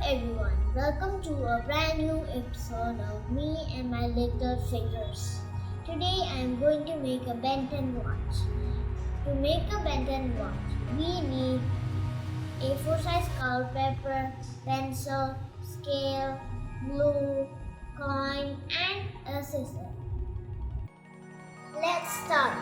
everyone, welcome to a brand new episode of me and my little figures. Today I am going to make a Ben 10 watch. To make a Ben 10 watch, we need A4 size colored paper, pencil, scale, glue, coin and a scissor. Let's start.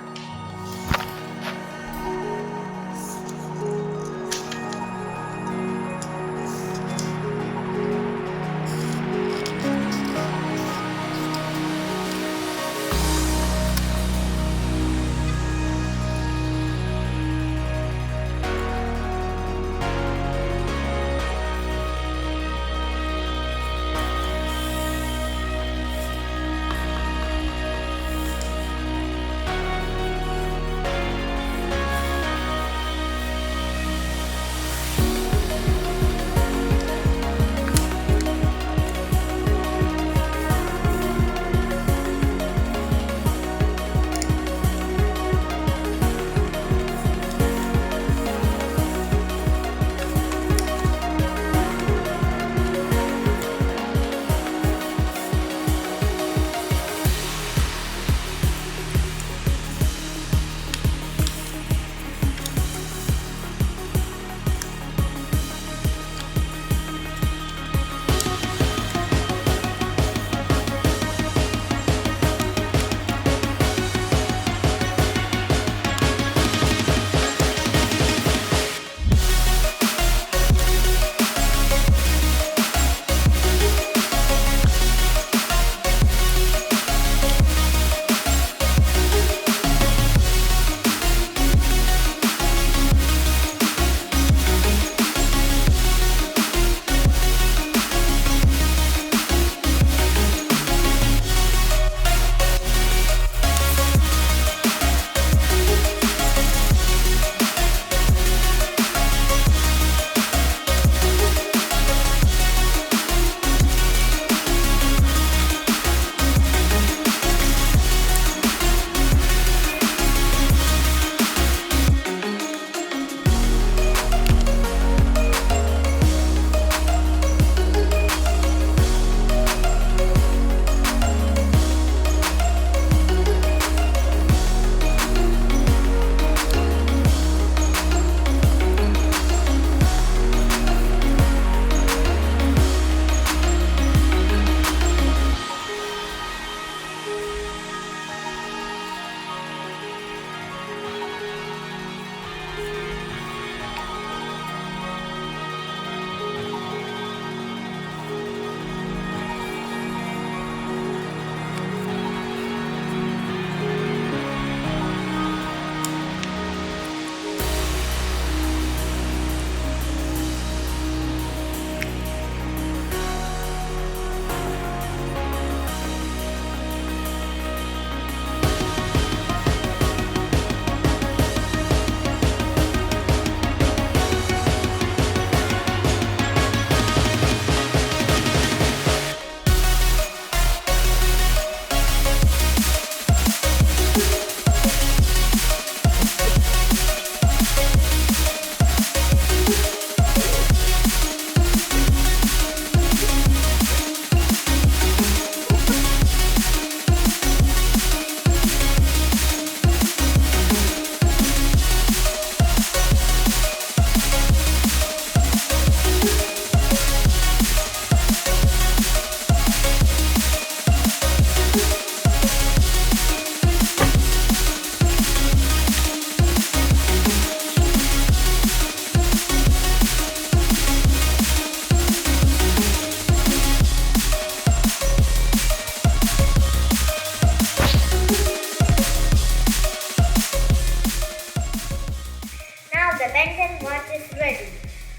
The Ben 10 watch is ready.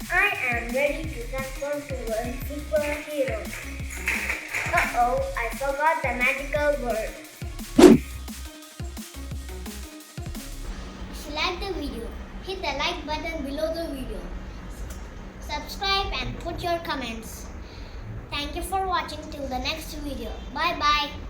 I am ready to transform to a superhero. Uh-oh, I forgot the magical word. If you like the video, hit the like button below the video. Subscribe and put your comments. Thank you for watching till the next video. Bye bye.